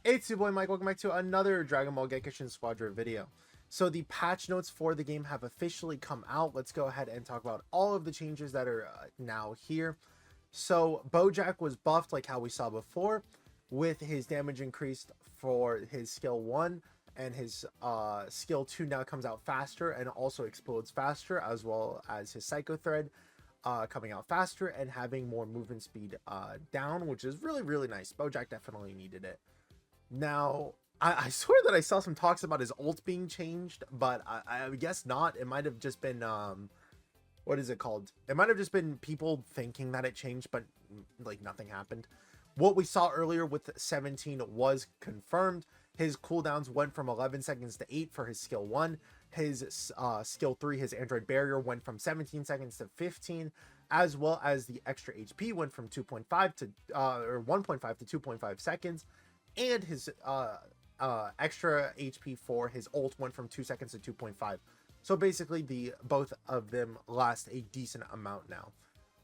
It's your boy Mike, welcome back to another Dragon Ball Gekishin Squadra video. So the patch notes for the game have officially come out. Let's go ahead and talk about all of the changes that are now here. So Bojack was buffed like how we saw before, with his damage increased for his skill 1, and his skill 2 now comes out faster and also explodes faster, as well as his Psycho Thread coming out faster and having more movement speed down, which is really nice. Bojack definitely needed it. Now, I swear that I saw some talks about his ult being changed, but I guess not. It might have just been, what is it called? It might have just been people thinking that it changed, but like nothing happened. What we saw earlier with 17 was confirmed. His cooldowns went from 11 seconds to 8 for his skill 1. His skill 3, his Android Barrier, went from 17 seconds to 15, as well as the extra HP went from 2.5 to, or 1.5 to 2.5 seconds. And his extra HP for his ult went from 2 seconds to 2.5. So basically, both of them last a decent amount now.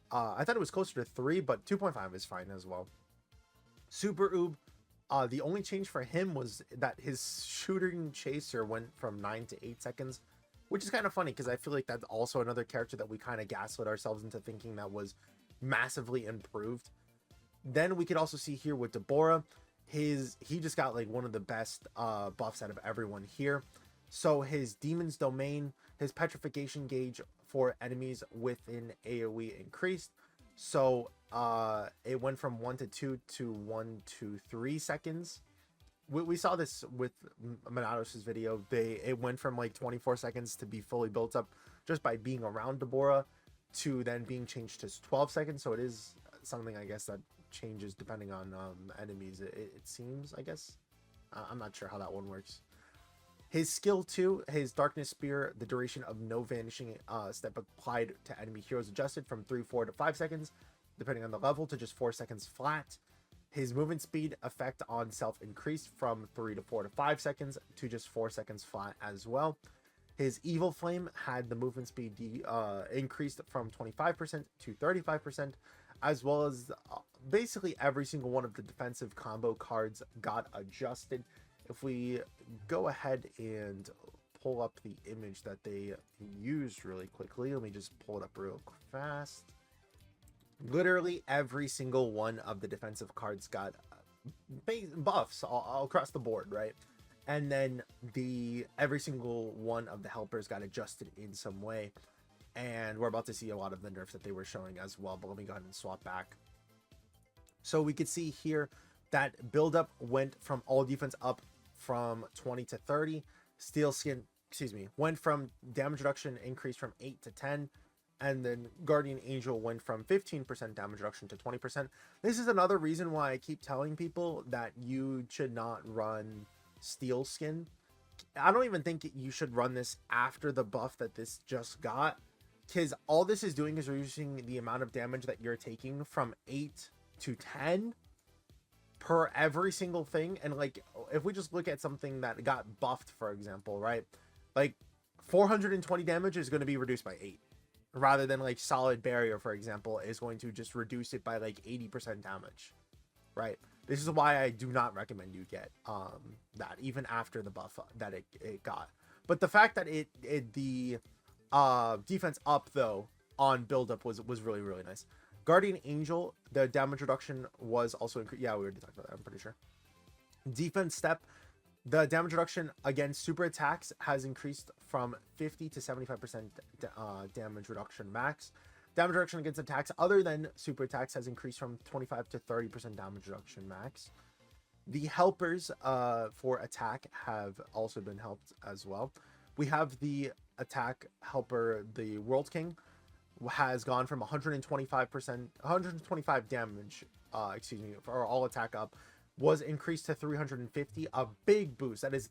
I thought it was closer to 3, but 2.5 is fine as well. Super Oob, the only change for him was that his shooting chaser went from 9 to 8 seconds, which is kind of funny because I feel like that's also another character that we kind of gaslit ourselves into thinking that was massively improved. Then we could also see here with Deborah, he just got like one of the best buffs out of everyone here. So his Demon's Domain, his petrification gauge for enemies within AoE increased. So it went from 1 to 2 to 1 to 3 seconds. We saw this with Minatos' video. It went from like 24 seconds to be fully built up just by being around Deborah, to then being changed to 12 seconds. So it is something, I guess, that changes depending on enemies, it seems, I guess. I'm not sure how that one works. His skill 2, his Darkness Spear, the duration of no vanishing step applied to enemy heroes adjusted from 3, 4 to 5 seconds depending on the level, to just 4 seconds flat. His movement speed effect on self increased from 3 to 4 to 5 seconds to just 4 seconds flat as well. His Evil Flame had the movement speed increased from 25% to 35%, as well as basically every single one of the defensive combo cards got adjusted. If we go ahead and pull up the image that they used really quickly, let me just pull it up real fast. Literally every single one of the defensive cards got buffs all across the board, right? And then every single one of the helpers got adjusted in some way. And we're about to see a lot of the nerfs that they were showing as well, but let me go ahead and swap back. So we could see here that buildup went from all defense up from 20 to 30. Steel Skin, went from damage reduction increased from 8 to 10. And then Guardian Angel went from 15% damage reduction to 20%. This is another reason why I keep telling people that you should not run Steel Skin. I don't even think you should run this after the buff that this just got, because all this is doing is reducing the amount of damage that you're taking from 8 to 10 per every single thing. And like, if we just look at something that got buffed, for example, right, like 420 damage is going to be reduced by 8, rather than like Solid Barrier, for example, is going to just reduce it by like 80% damage, right? This is why I do not recommend you get that even after the buff that it got. But the fact that the defense up though on buildup was really nice. Guardian Angel, the damage reduction was also increased. Yeah, we already talked about that, I'm pretty sure. Defense Step, the damage reduction against super attacks has increased from 50 to 75% damage reduction max. Damage reduction against attacks other than super attacks has increased from 25 to 30% damage reduction max. The helpers for attack have also been helped as well. We have the attack helper, the World King, has gone from 125 damage, for all attack up, was increased to 350, a big boost. That is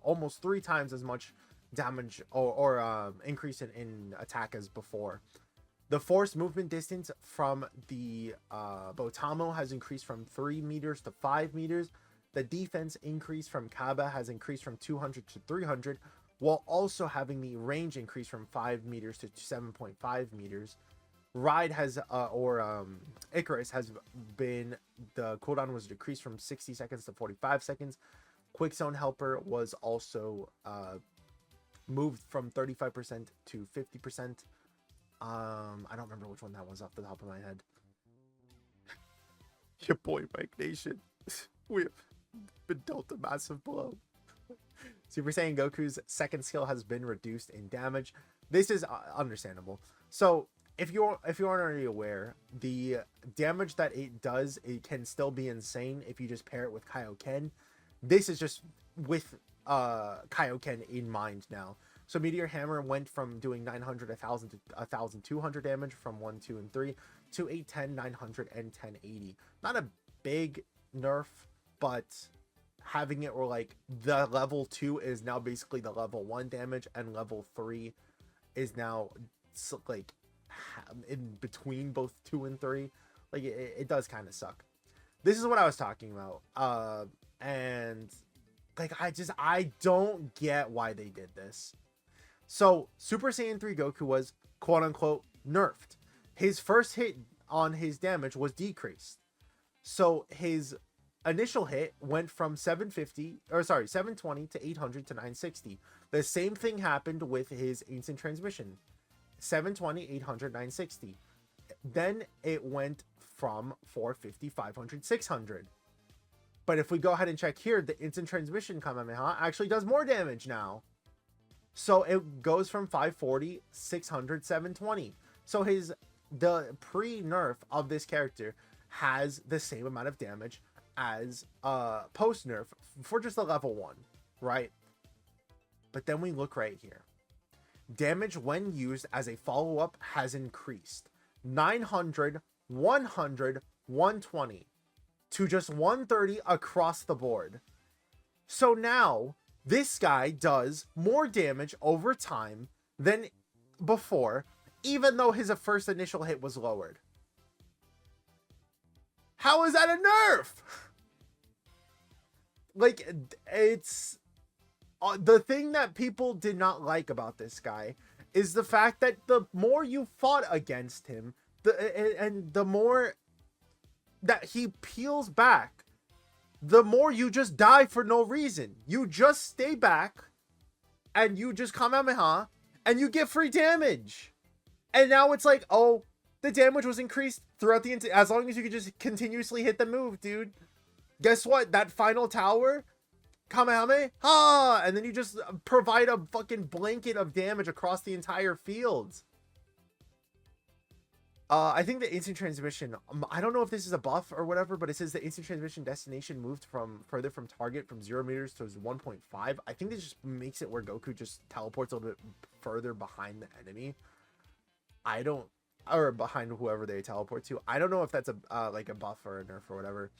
almost 3 times as much damage or increase in attack as before. The force movement distance from the Botamo has increased from 3 meters to 5 meters. The defense increase from Kaba has increased from 200 to 300, while also having the range increase from 5 meters to 7.5 meters. Ride has Icarus has been, the cooldown was decreased from 60 seconds to 45 seconds. Quick Zone Helper was also moved from 35% to 50%. I don't remember which one that was off the top of my head. Your boy Mike Nation. We have been dealt a massive blow. Super Saiyan Goku's second skill has been reduced in damage. This is understandable. So if you aren't already aware, the damage that it does, it can still be insane if you just pair it with Kaioken. This is just with Kaioken in mind now. So Meteor Hammer went from doing 900, 1000 to 1200 damage from 1, 2, and 3 to 810, 900, and 1080. Not a big nerf, but having it where like the level 2 is now basically the level 1 damage, and level 3 is now like in between both 2 and 3. Like it does kind of suck. This is what I was talking about. And like I don't get why they did this. So Super Saiyan 3 Goku was quote unquote nerfed. His first hit on his damage was decreased. So his initial hit went from 720 to 800 to 960. The same thing happened with his instant transmission. 720, 800, 960. Then it went from 450, 500, 600. But if we go ahead and check here, the instant transmission Kamehameha actually does more damage now. So it goes from 540, 600, 720. So the pre-nerf of this character has the same amount of damage as post-nerf for just the level 1, right? But then we look right here. Damage when used as a follow-up has increased 900, 100, 120 to just 130 across the board. So now this guy does more damage over time than before, even though his first initial hit was lowered. How is that a nerf? Like, it's the thing that people did not like about this guy is the fact that the more you fought against him, the more that he peels back, the more you just die for no reason. You just stay back and you just Kamehameha and you get free damage. And now it's like, oh, the damage was increased throughout the as long as you could just continuously hit the move, dude. Guess what? That final tower, Kamehameha, and then you just provide a fucking blanket of damage across the entire field. I think the instant transmission, I don't know if this is a buff or whatever, but it says the instant transmission destination moved further from target from 0 meters to 1.5. I think this just makes it where Goku just teleports a little bit further behind the enemy. Or behind whoever they teleport to. I don't know if that's a like a buff or a nerf or whatever.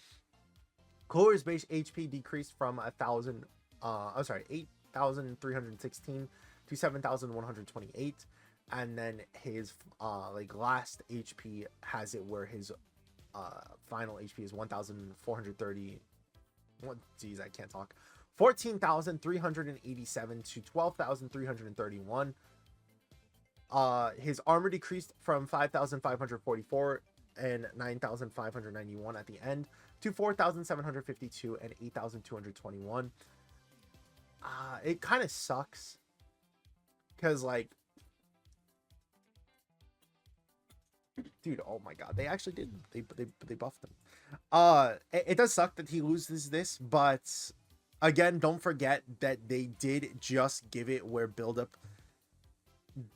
Cooler's base HP decreased from 8,316 to 7,128. And then his like last HP has it where his final HP is 1,430. Geez, I can't talk. 14,387 to 12,331. His armor decreased from 5,544 and 9,591 at the end to 4,752 and 8,221. It kind of sucks because, like, dude, oh my god, they actually did. They buffed him. It does suck that he loses this, but again, don't forget that they did just give it where buildup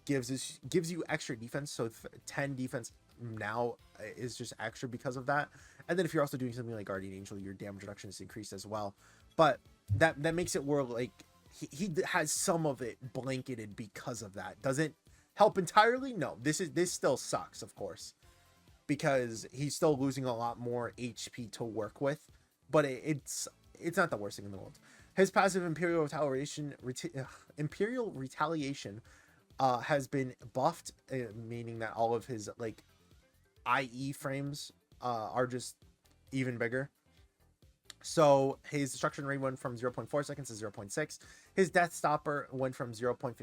gives you extra defense. So 10 defense now is just extra because of that. And then if you're also doing something like Guardian Angel, your damage reduction is increased as well. But that makes it where like he has some of it blanketed because of that. Does it help entirely? No. This still sucks, of course, because he's still losing a lot more HP to work with. But it's not the worst thing in the world. His passive Imperial Retaliation has been buffed, meaning that all of his like IE frames are just even bigger. So his destruction rate went from 0.4 seconds to 0.6. His death stopper went from 0.55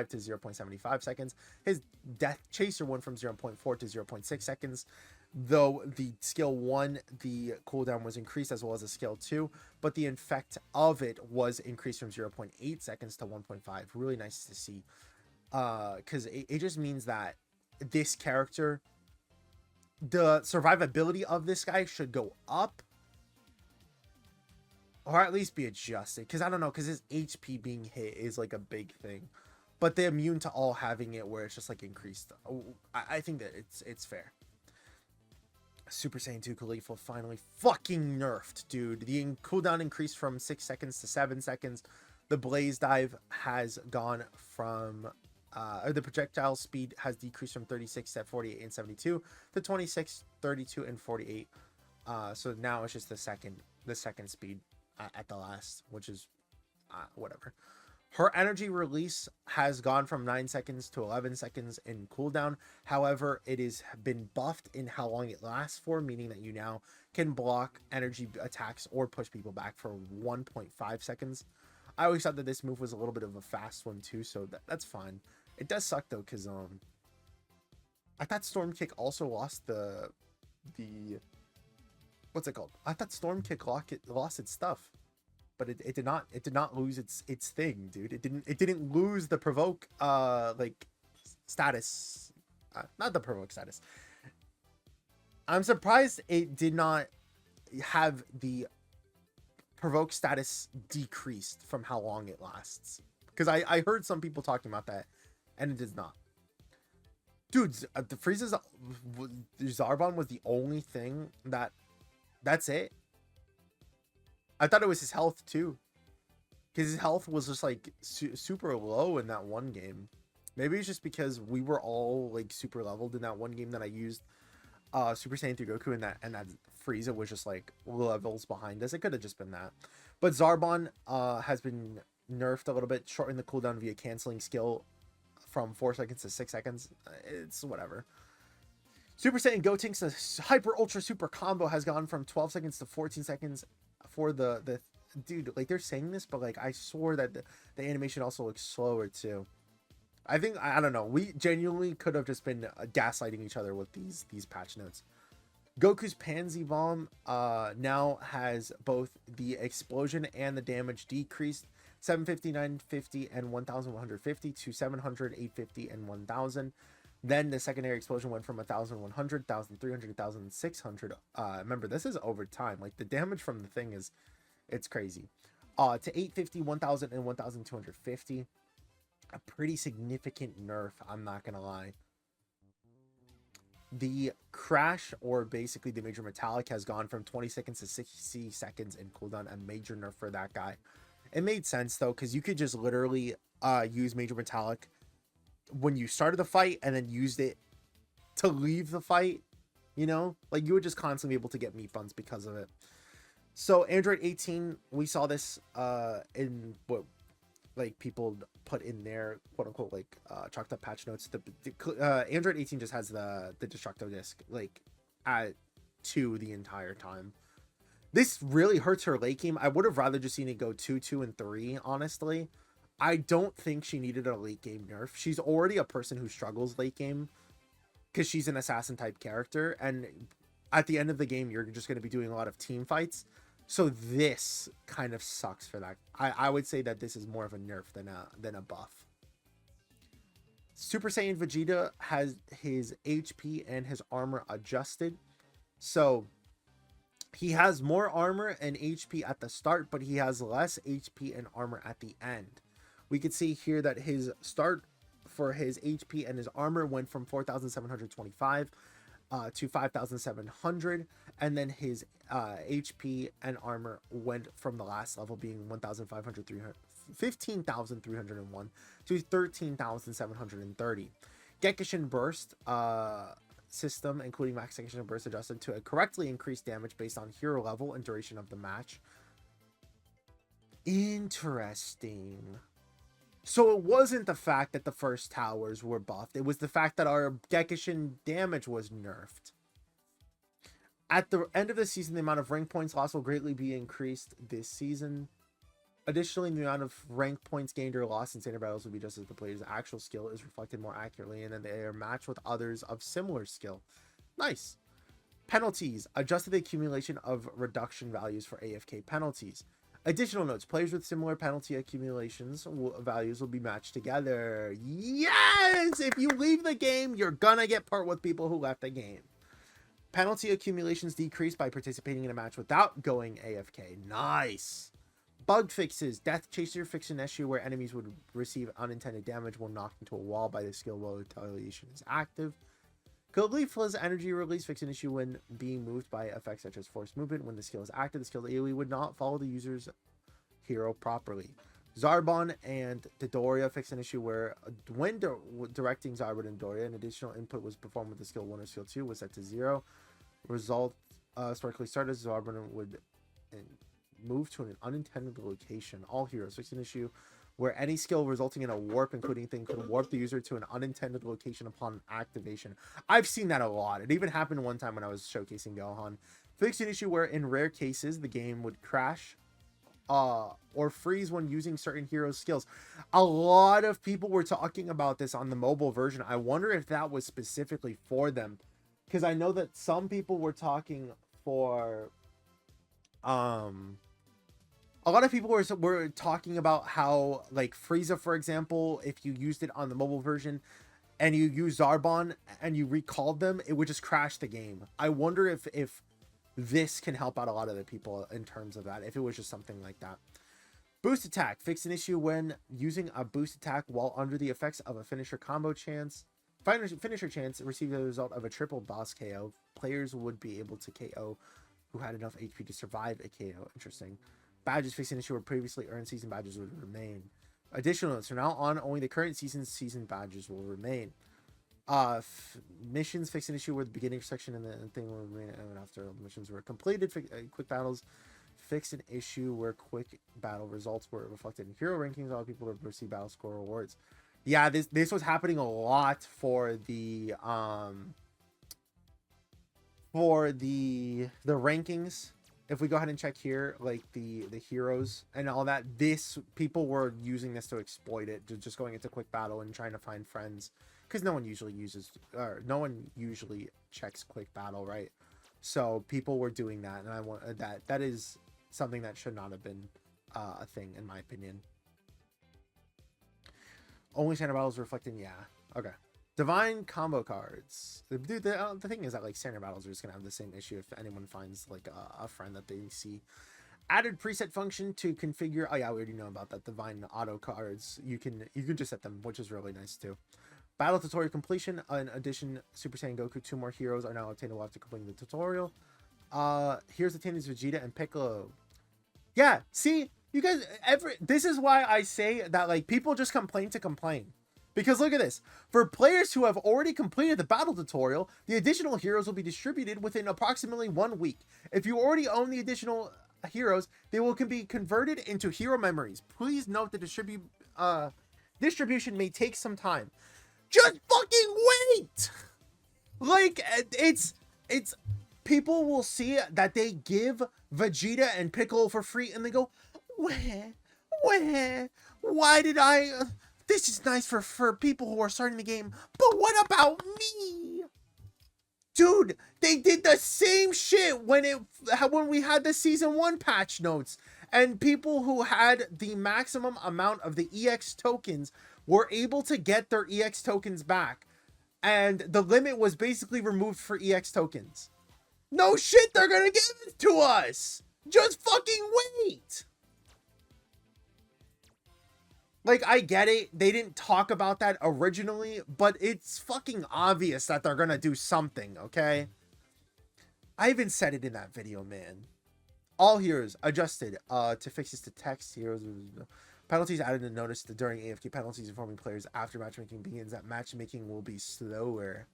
to 0.75 seconds. His death chaser went from 0.4 to 0.6 seconds. Though the skill 1, the cooldown was increased as well as the skill 2, but the effect of it was increased from 0.8 seconds to 1.5. Really nice to see. Because it just means that this character, the survivability of this guy should go up, or at least be adjusted, because I don't know, because his HP being hit is like a big thing, but they're immune to all having it where it's just like increased. I think that it's fair. Super Saiyan 2 Khalifa finally fucking nerfed, dude. The cooldown increased from 6 seconds to 7 seconds. The blaze dive has gone from the projectile speed has decreased from 36 at 48 and 72 to 26, 32 and 48. So now it's just the second speed at the last, which is whatever. Her energy release has gone from 9 seconds to 11 seconds in cooldown. However, it has been buffed in how long it lasts for, meaning that you now can block energy attacks or push people back for 1.5 seconds. I always thought that this move was a little bit of a fast one too, so that's fine. It does suck though, because I thought Storm Kick also lost the what's it called? I thought Storm Kick lost its stuff, but it did not. It did not lose its thing, dude. It didn't lose the provoke like status, not the provoke status. I'm surprised it did not have the provoke status decreased from how long it lasts, because I heard some people talking about that, and it does not. Dude, the Frieza's Zarbon was the only thing that's it. I thought it was his health too, because his health was just like super low in that one game. Maybe it's just because we were all like super leveled in that one game that I used Super Saiyan 3 Goku, and that Frieza was just like levels behind us. It could have just been that. But Zarbon has been nerfed a little bit, shortening the cooldown via canceling skill from 4 seconds to 6 seconds. It's whatever. Super Saiyan Gotenks, the Hyper Ultra Super Combo, has gone from 12 seconds to 14 seconds for the dude. Like, they're saying this, but like I swore that the animation also looks slower too. I think, I don't know, we genuinely could have just been gaslighting each other with these patch notes. Goku's Pansy Bomb now has both the explosion and the damage decreased 750, 950, and 1150 to 700, 850, and 1000. Then the secondary explosion went from 1100, 1300, 1600. Remember, this is over time. Like, the damage from the thing it's crazy. To 850, 1000, and 1250. A pretty significant nerf, I'm not gonna lie. The crash, or basically the major metallic, has gone from 20 seconds to 60 seconds in cooldown. A major nerf for that guy. It made sense though, because you could just literally use major metallic when you started the fight and then used it to leave the fight. You know, like, you would just constantly be able to get meat buns because of it. So Android 18, we saw this in what like people put in their quote unquote like chalked up patch notes. The Android 18 just has the destructo disc like at 2 the entire time. This really hurts her late game. I would have rather just seen it go 2, 2, and 3, honestly. I don't think she needed a late game nerf. She's already a person who struggles late game because she's an assassin type character, and at the end of the game you're just going to be doing a lot of team fights. So this kind of sucks for that. I would say that this is more of a nerf than a buff. Super Saiyan Vegeta has his HP and his armor adjusted. So he has more armor and HP at the start, but he has less HP and armor at the end. We could see here that his start for his HP and his armor went from 4,725 to 5,700, and then his HP and armor went from the last level being 15,301 to 13,730. Gekishin Burst system, including max Gekishin Burst, adjusted to correctly increase damage based on hero level and duration of the match. Interesting. So it wasn't the fact that the first towers were buffed. It was the fact that our Gekishin damage was nerfed. At the end of the season, the amount of rank points lost will greatly be increased this season. Additionally, the amount of rank points gained or lost in standard battles will be just as the player's actual skill is reflected more accurately, and then they are matched with others of similar skill. Nice. Penalties. Adjusted the accumulation of reduction values for AFK penalties. Additional notes. Players with similar penalty accumulations values will be matched together. Yes! If you leave the game, you're gonna get part with people who left the game. Penalty accumulations decrease by participating in a match without going AFK. Nice. Bug fixes. Death Chaser fixed an issue where enemies would receive unintended damage when knocked into a wall by the skill while retaliation is active. Caulifla's energy release fixed an issue when being moved by effects such as force movement. When the skill is active, the skill AoE would not follow the user's hero properly. Zarbon and Dodoria fixed an issue where when directing Zarbon and Dodoria, an additional input was performed with the skill 1 or skill 2 was set to 0. Result sparkly started as Zarbon would move to an unintended location. All heroes fixed an issue where any skill resulting in a warp, including thing, could warp the user to an unintended location upon activation. I've seen that a lot. It even happened one time when I was showcasing Gohan. Fixed an issue where in rare cases the game would crash or freeze when using certain heroes' skills. A lot of people were talking about this on the mobile version. I wonder if that was specifically for them, because I know that some people were talking for a lot of people were talking about how, like, Frieza, for example, if you used it on the mobile version and you use Zarbon and you recalled them, it would just crash the game. I wonder if this can help out a lot of the people in terms of that, if it was just something like that. Boost attack. Fix an issue when using a boost attack while under the effects of a finisher combo chance. Finisher chance received the result of a triple boss KO. Players would be able to KO who had enough HP to survive a KO. Interesting. Badges. Fix an issue where previously earned season badges would remain. Additional notes. From now on, only the current season badges will remain. Missions. Fix an issue where the beginning section and the thing will remain after missions were completed. Quick battles. Fix an issue where quick battle results were reflected in hero rankings. All people to receive battle score rewards. Yeah, this was happening a lot for the rankings. If we go ahead and check here, like the heroes and all that, people were using this to exploit it, just going into quick battle and trying to find friends, because no one usually checks quick battle, right? So people were doing that, and I want that is something that should not have been a thing, in my opinion. Only standard battles reflecting, yeah, okay. Divine combo cards. Dude, the thing is that, like, standard battles are just gonna have the same issue if anyone finds, like, a friend that they see. Added preset function to configure. Oh yeah, we already know about that. Divine auto cards. You can just set them, which is really nice too. Battle tutorial completion. In addition, Super Saiyan Goku, 2 more heroes are now obtainable after completing the tutorial. Here's the Teenage Vegeta and Piccolo. Yeah, see, you guys. This is why I say that, like, people just complain to complain. Because look at this. For players who have already completed the battle tutorial, the additional heroes will be distributed within approximately 1 week. If you already own the additional heroes, they will be converted into hero memories. Please note the distribution may take some time. Just fucking wait! Like, it's people will see that they give Vegeta and Piccolo for free and they go, why did I... This is nice for people who are starting the game, but what about me? Dude, they did the same shit when we had the season 1 patch notes, and people who had the maximum amount of the EX tokens were able to get their EX tokens back, and the limit was basically removed for EX tokens. No shit, they're gonna give it to us. Just fucking wait. Like, I get it, they didn't talk about that originally, but it's fucking obvious that they're gonna do something, okay? I even said it in that video, man. All heroes adjusted to fixes to text. Heroes penalties added a notice that during AFK penalties informing players after matchmaking begins that matchmaking will be slower.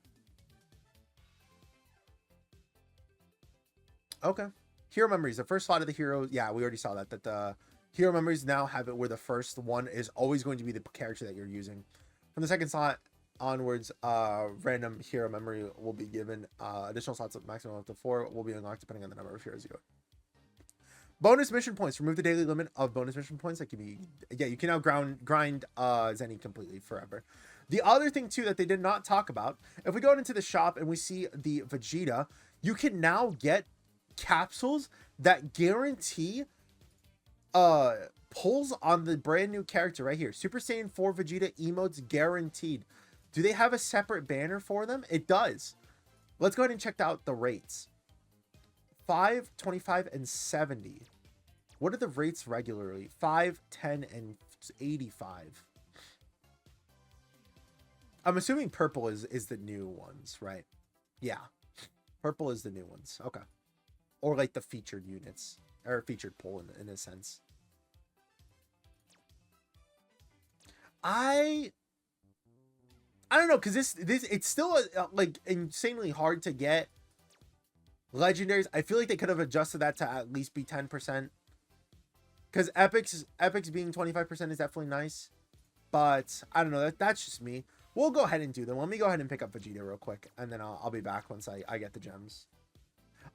Okay. Hero memories. The first slot of the hero. Yeah, we already saw that the hero memories now have it where the first one is always going to be the character that you're using. From the second slot, onwards, random hero memory will be given. Additional slots of maximum up to 4 will be unlocked depending on the number of heroes you go. Bonus mission points. Remove the daily limit of bonus mission points. That can be, yeah, you can now grind Zenny completely forever. The other thing too that they did not talk about, if we go into the shop and we see the Vegeta, you can now get capsules that guarantee pulls on the brand new character right here. Super Saiyan 4 Vegeta emotes guaranteed. Do they have a separate banner for them? It does. Let's go ahead and check out the rates. 5, 25, and 70. What are the rates regularly? 5, 10, and 85. I'm assuming purple is the new ones, right? Yeah. Purple is the new ones. Okay. Or like the featured units. Or featured pull in a sense. I don't know, because this it's still like insanely hard to get legendaries. I feel like they could have adjusted that to at least be 10%, because epics being 25% is definitely nice, but I don't know, that's just me. We'll go ahead and do them. Let me go ahead and pick up Vegeta real quick, and then I'll be back once I get the gems.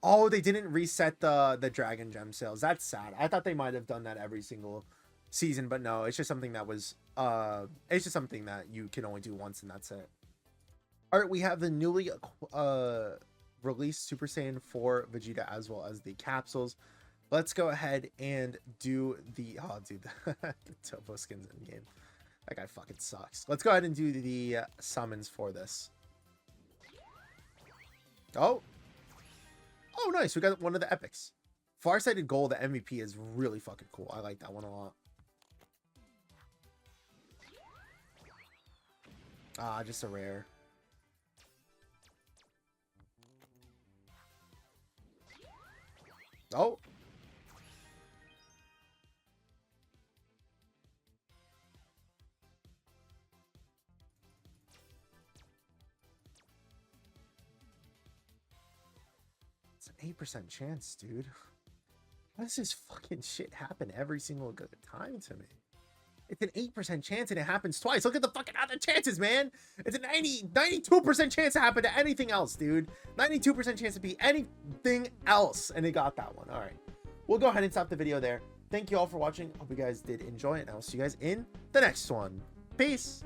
Oh, they didn't reset the dragon gem sales. That's sad. I thought they might have done that every single season, but no, it's just something that was it's just something that you can only do once, and that's it. All right, we have the newly released Super Saiyan 4 Vegeta as well as the capsules. Let's go ahead and do the the Topo skins in game. That guy fucking sucks. Let's go ahead and do the summons for this. Oh nice, we got one of the epics. Farsighted Gold, the MVP, is really fucking cool. I like that one a lot. Just a rare. Oh. It's an 8% chance, dude. Why does this fucking shit happen every single good time to me? It's an 8% chance and it happens twice. Look at the fucking other chances, man. It's a 92% chance to happen to anything else, dude. 92% chance to be anything else. And it got that one. All right. We'll go ahead and stop the video there. Thank you all for watching. Hope you guys did enjoy it. And I'll see you guys in the next one. Peace.